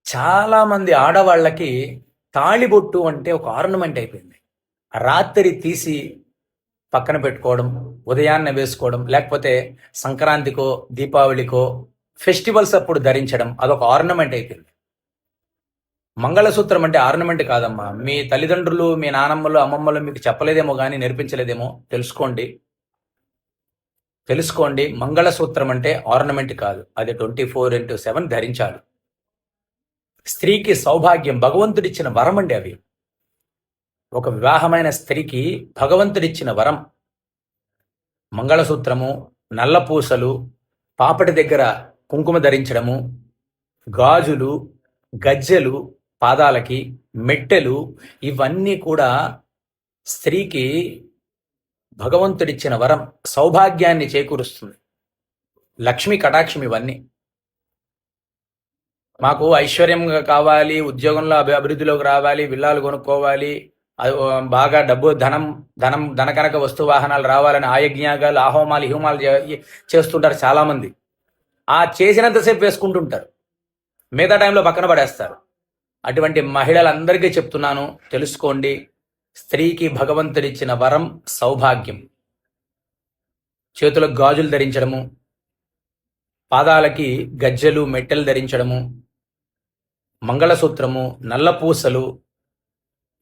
చాలామంది ఆడవాళ్ళకి తాళిబొట్టు అంటే ఒక ఆర్నమెంట్ అయిపోయింది. రాత్రి తీసి పక్కన పెట్టుకోవడం, ఉదయాన్నే వేసుకోవడం, లేకపోతే సంక్రాంతికో, దీపావళికో, ఫెస్టివల్స్ అప్పుడు ధరించడం అదొక ఆర్నమెంట్ అయిపోయింది. మంగళసూత్రం అంటే ఆర్నమెంట్ కాదమ్మా. మీ తల్లిదండ్రులు, మీ నానమ్మలు, అమ్మమ్మలు మీకు చెప్పలేదేమో కానీ నేర్పించలేదేమో. తెలుసుకోండి. మంగళసూత్రం అంటే ఆర్నమెంట్ కాదు, అది 24/7 ధరించాలి. స్త్రీకి సౌభాగ్యం భగవంతుడిచ్చిన వరం అండి అవి. ఒక వివాహమైన స్త్రీకి భగవంతుడిచ్చిన వరం. మంగళసూత్రము, నల్లపూసలు, పాపటి దగ్గర కుంకుమ ధరించడము, గాజులు, గజ్జెలు, పాదాలకి మెట్టెలు, ఇవన్నీ కూడా స్త్రీకి భగవంతుడిచ్చిన వరం. సౌభాగ్యాన్ని చేకూరుస్తుంది. లక్ష్మీ కటాక్షం ఇవన్నీ. మాకు ఐశ్వర్యంగా కావాలి, ఉద్యోగంలో అభివృద్ధిలోకి రావాలి, విల్లాలు కొనుక్కోవాలి, బాగా డబ్బు, ధనకనక వస్తు వాహనాలు రావాలని ఆయజ్ఞాగాలు, ఆహోమాలు, హోమాలు చేస్తుంటారు చాలామంది. ఆ చేసినంతసేపు వేసుకుంటుంటారు, మిగతా టైంలో పక్కన పడేస్తారు. అటువంటి మహిళలందరికీ చెప్తున్నాను, తెలుసుకోండి. స్త్రీకి భగవంతుడిచ్చిన వరం సౌభాగ్యం. చేతులకు గాజులు ధరించడము, పాదాలకి గజ్జెలు, మెట్టెలు ధరించడము, మంగళసూత్రము, నల్లపూసలు,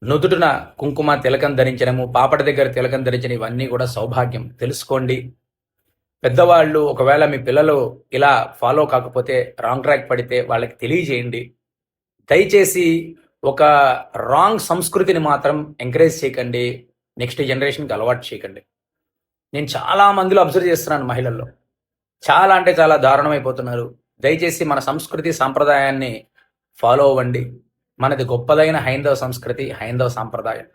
నుదుటిన కుంకుమ తిలకం ధరించడము, పాపటి దగ్గర తిలకం ధరించడం, ఇవన్నీ కూడా సౌభాగ్యం. తెలుసుకోండి. పెద్దవాళ్ళు ఒకవేళ మీ పిల్లలు ఇలా ఫాలో కాకపోతే, రాంగ్ ట్రాక్ పడితే వాళ్ళకి తెలియజేయండి. దయచేసి ఒక రాంగ్ సంస్కృతిని మాత్రం ఎంకరేజ్ చేయకండి, నెక్స్ట్ జనరేషన్కి అలవాటు చేయకండి. నేను చాలా మందిలో అబ్జర్వ్ చేస్తున్నాను, మహిళల్లో చాలా అంటే చాలా దారుణమైపోతున్నారు. దయచేసి మన సంస్కృతి సాంప్రదాయాన్ని ఫాలో అవ్వండి. మనది గొప్పదైన హైందవ సంస్కృతి, హైందవ సాంప్రదాయం.